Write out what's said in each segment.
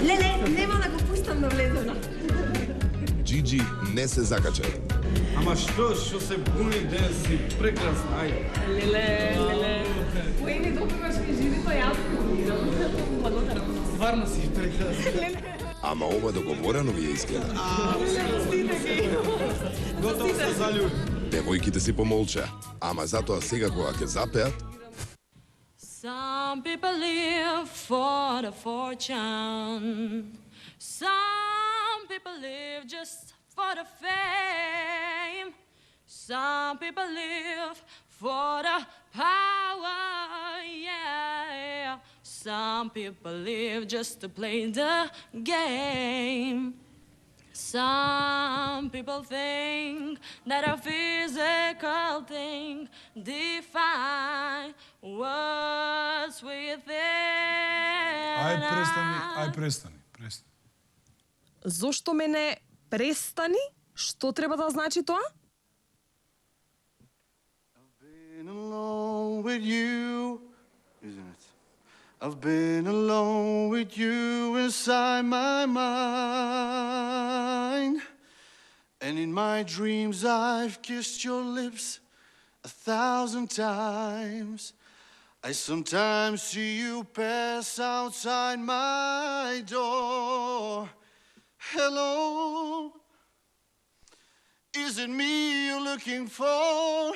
Леле, нема да го пустам да влезе на. Джиджи не се закача. Ама што се буни ден си прекрасна, ајде. Леле. Кој не допиваш ми живито, јас благодарам. Стварно си прекрасна. Ама ова договорено ви е изгледа. Готово се залюби. Девојките си помолча, ама затоа сега кога ќе запеат, Some people live for the fortune. Some people live just for the fame. Some people live for the power, yeah. Some people live just to play the game. Some people think that a physical thing define what's within. Ај престани. Зошто мене престани? Што треба да значи тоа? Been alone with you, isn't it? I've been alone with you inside my mind. And in my dreams I've kissed your lips 1,000 times. I sometimes see you pass outside my door. Hello, is it me you're looking for?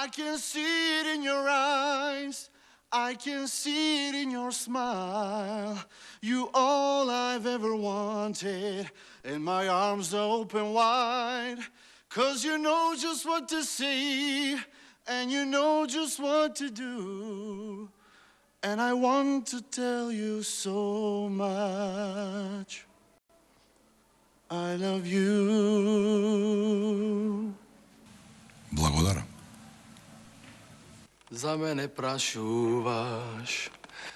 I can see it in your eyes. I can see it in your smile. You all I've ever wanted, and my arms are open wide. 'Cause you know just what to say, and you know just what to do. And I want to tell you so much. I love you. Благодарам. За мене прашуваш,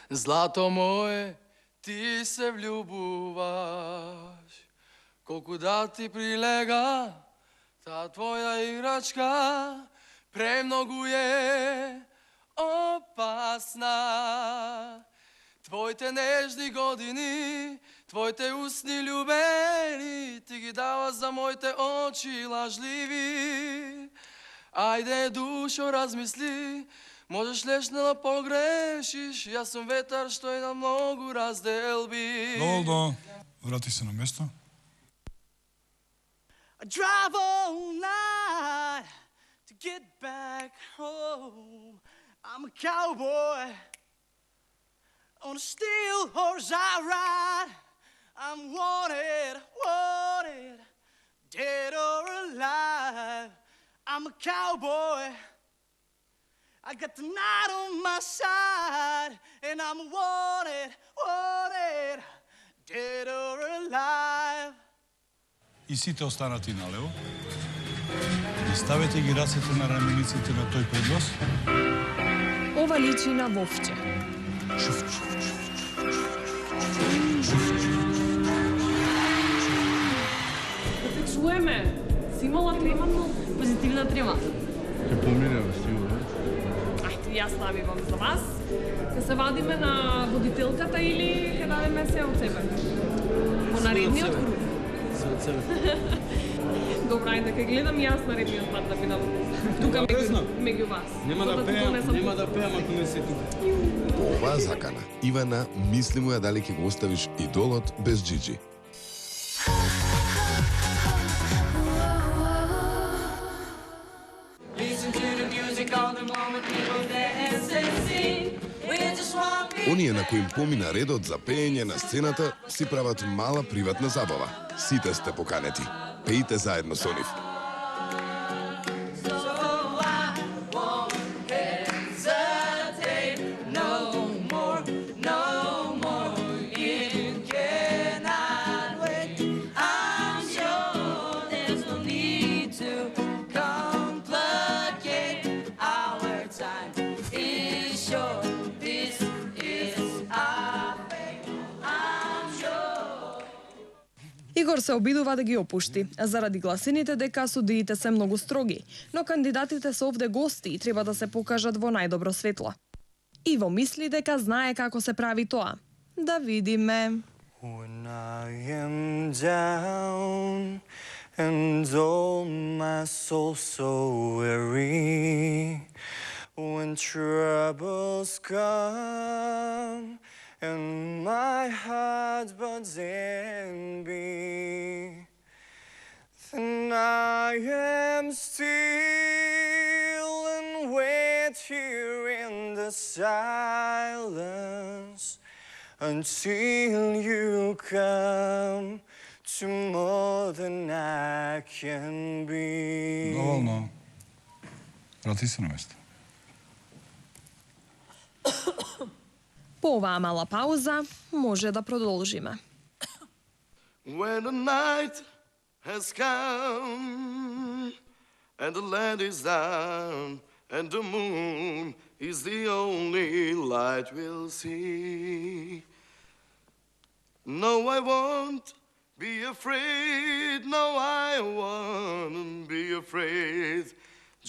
злато мое, ти се влюбуваш. Колку да ти прилега, та твоја играчка премногу е опасна. Твоите нежни години, твоите усни љубени, ти ги дава за моите очи лажливи. Ајде, душо, размисли, можеш лесно да погрешиш, јас сум ветар што е на многу разделби. Доволно, врати се на место. I drive all night to get back home. I'm a cowboy on a steel horse I ride. I'm wanted, dead or alive. I'm a cowboy. I got the night on my side, and I'm wanted, dead or alive. И сите останати налево. И ставете ги рацете на рамениците на тој предлоз. Ова личи на вовче. Да се чуеме. Си имала трема, но позитивна трема. Ќе помираме сигурно. Ајде, јас навивам за вас. Ке се вадиме на водителката или ке дадеме се од себе? По наредниот круг. Се од себе. Добра, ајде, ке гледам јас наредниот пат да бидам тука меѓу вас. Нема да пеам ако не си тука. по оваа закана, Ивана мисли му ја дали ќе го оставиш идолот без Джиджи. Оние на кои им помина редот за пеење на сцената си прават мала приватна забава. Сите сте поканети. Пејте заедно со нив. Игор се обидува да ги опушти, заради гласините дека судиите се многу строги, но кандидатите се овде гости и треба да се покажат во најдобро светло. Иво мисли дека знае како се прави тоа. Да видиме. When I am down and oh my soul so weary, when troubles come and my heart burns in me, then I am still and wait here in the silence until you come to more than I can be. Доволно. Врати се на место. По оваа мала пауза може да продолжиме. When the night has come and the land is down and the moon is the only light we'll see. No, I won't be afraid. No, I won't be afraid.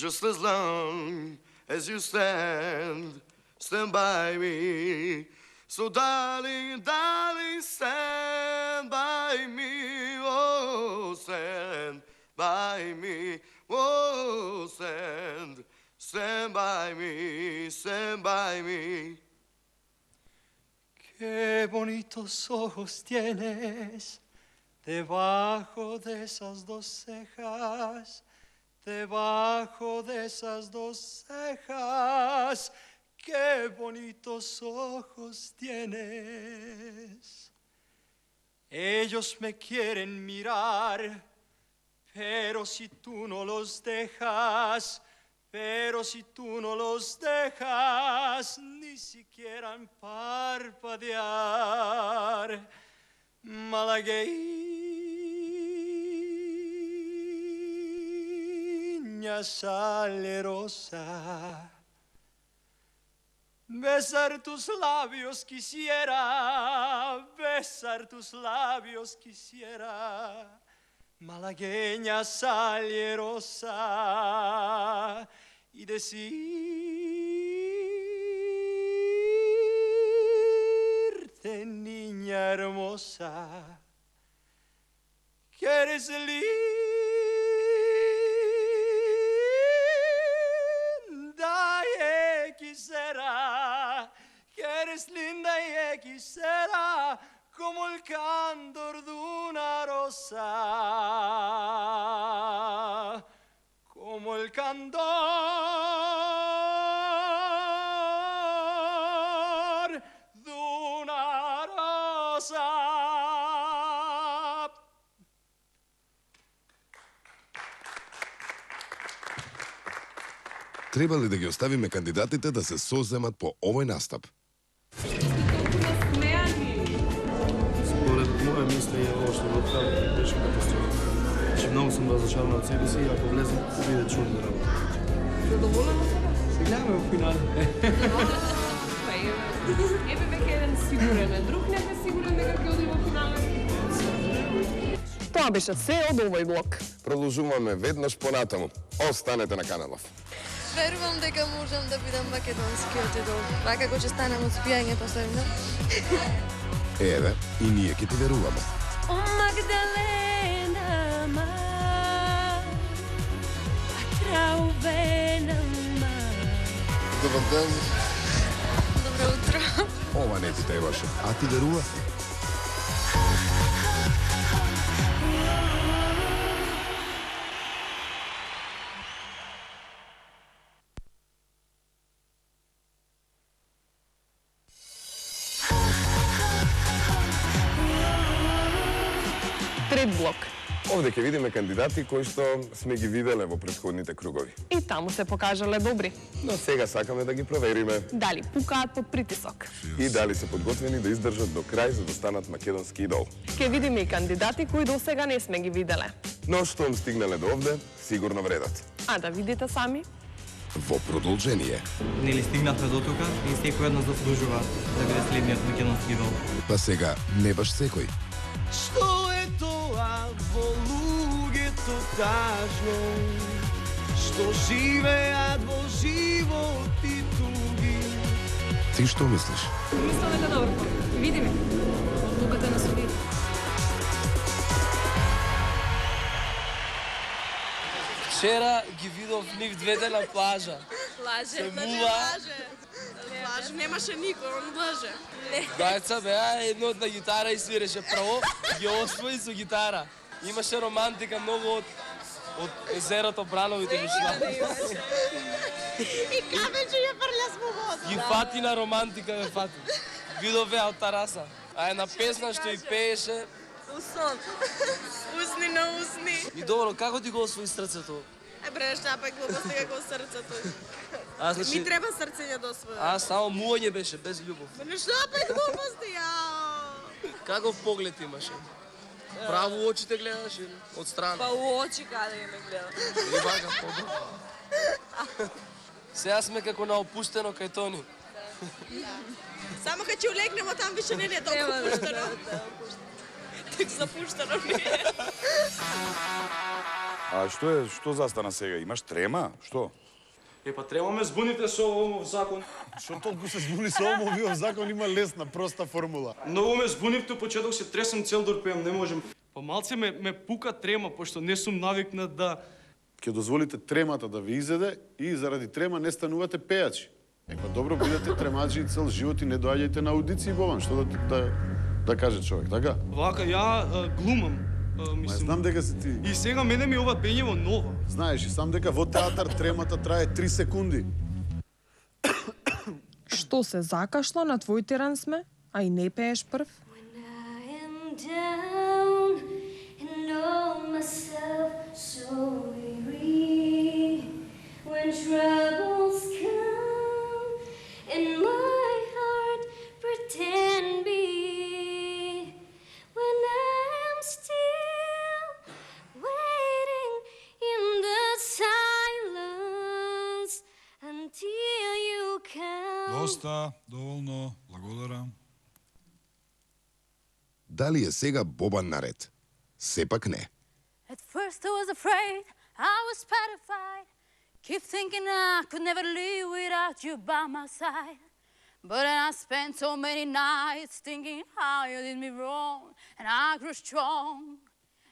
Just as long as you stand by me. So darling, darling, stand by me. Oh, stand by me. Oh, stand by me, stand by me. Qué bonitos ojos tienes debajo de esas dos cejas, debajo de esas dos cejas. Qué bonitos ojos tienes. Ellos me quieren mirar, pero si tú no los dejas, ni siquiera parpadear, malagueña salerosa. Besar tus labios quisiera, malagueña salierosa, y decirte, niña hermosa, que eres linda y hechicera, que eres linda y hechicera, como el candor de una rosa, como el candor de una rosa. Треба ли да ги оставиме кандидатите да се соземат по овој настап? Според моје мислење, ово што го правите беше катастрофа. Значи, многу сум разочаран од себе си и ако влезем, биде чудна работа. Задоволен од себе? Се гледаме во финале. Еве веќе еден сигурен е, друг не е сигурен дека ќе оди во финале. Тоа беше се од овој блок. Продолжуваме веднаш понатаму. Останете на каналов. Верувам дека можам да бидам македонскиот идол. Вака како ќе станам од спијање посебно. Еве, и ние ќе ти веруваме. О, Магдалена, ма, отравена, ма. Добар ден. Добро утро. Ова не ти требаше, а ти верува? Трет блок. Овде ќе видиме кандидати кои што сме ги виделе во претходните кругови. И таму се покажале добри. Но сега сакаме да ги провериме. Дали пукаат под притисок. И дали се подготвени да издржат до крај за да станат македонски идол. Ке видиме и кандидати кои до сега не сме ги виделе. Но штом стигнале до овде, сигурно вредат. А да видите сами. Во продолжение. Нели стигнавме до тука и секој од нас заслужува да биде следниот македонски идол. Па сега не баш секој. Што е тоа во луѓето тажно, што живеат во живот и туги? Ти што мислиш? Мислам дека добро. Видиме. Одлуката на судите. Вчера ги видов нив двете на плажа. Лаже, Лаже, немаше никој, он лаже. Гајца беа едно на гитара и свиреше право, ги освои со гитара. Имаше романтика многу од езерото Брановите дошла. И каменче ја фрлjas во вода. Ги фати на романтика, ме фати. Видов ја од тараса. А една песна што и пееше. Усон. Усни на усни. И добро, како ти го освои срцето? Бре, šta pa gluposti kako srcето. Аз значи Ми треба срцење до своје. Аз само муање беше без љубов. Не šta pa gluposti, јао. Каков поглед имаше? Право у очите гледаш или од страна? Па у очи каде ме гледа. Или вака по-добро. Сега сме како на опустено кај Тони. Само кај ќе улегнемо там више не е толку пуштено. Тек запуштено не е. А што застана сега? Имаш трема? Што? Па треба ме збуните со овој закон. Што толку се збуни со овој закон, има лесна, проста формула. Многу ме збунивте, почеток се тресам цел дор пеам, не можем. Па малце ме пука трема, пошто не сум навикнат да... Ќе дозволите тремата да ви изеде и заради трема не станувате пејачи. Па добро, бидете тремачи цел живот и не доаѓајте на аудиции, Бобан, што да каже човек, така? Вака, ја глумам. Знам дека си ти... И сега мене ми ова пењево нова. Знаеш и сам дека во театар тремата трае 3 секунди. Што се закашла на твој терен сме, а и не пееш прв? Доста, доволно, благодарам. Дали е сега Бобан наред? Сепак не. At first I was afraid, I was petrified. Keep thinking I could never live without you by my side. But then I spent so many nights thinking how you did me wrong. And I grew strong.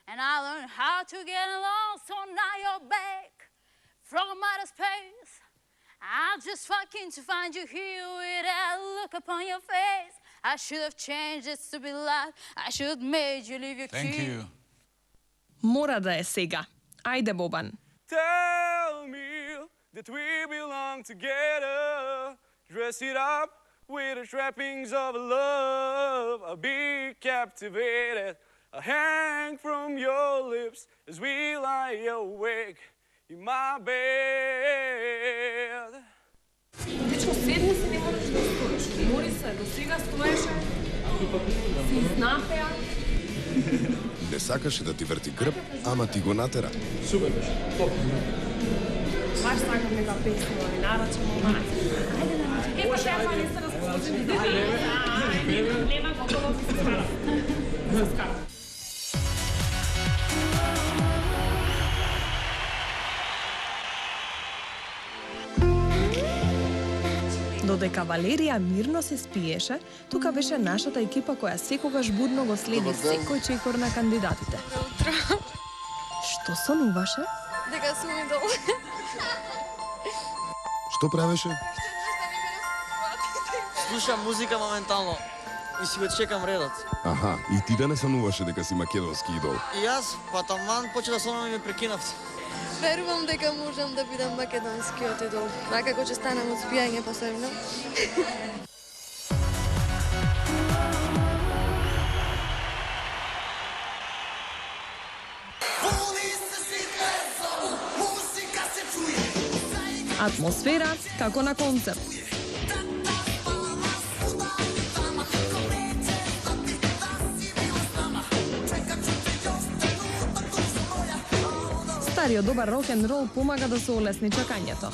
And I learned how to get along. So now you're back from outer space. I'm just fucking to find you here with that look upon your face. I should have changed this stupid life. I should have made you leave your key. Thank you. Мора да е сега. Ајде, Бобан. Tell me that we belong together. Dress it up with the trappings of love. I'll be captivated. I'll hang from your lips as we lie awake in my bed. Дечко, седни се, не можеш да стоиш. Мори се, до сега стоеше. Си изнапеа. Не сакаше да ти врти грб, ама ти го натера. Супер беше, топ. Баш сакам нека песна, и нарачamo мајка. Ајде, нарачamo. Е, па треба не се разположим. Нема готово да се скара. Да се скара. Додека Валерија мирно се спиеше, тука беше нашата екипа која секогаш будно го следи секој чекор на кандидатите. Што сонуваше? Дека сум идол. Што правеше? Слушам музика моментално и си го чекам редот. Аха, и ти да не сануваше дека си македонски идол. И јас, па таман почна да сонувам и ме прекинавте. Верувам дека можам да бидам македонскиот идол. Вака ќе станам од спијање посебно. Атмосфера како на концерт. Стариот добар рок-н-рол помага да се олесни чекањето.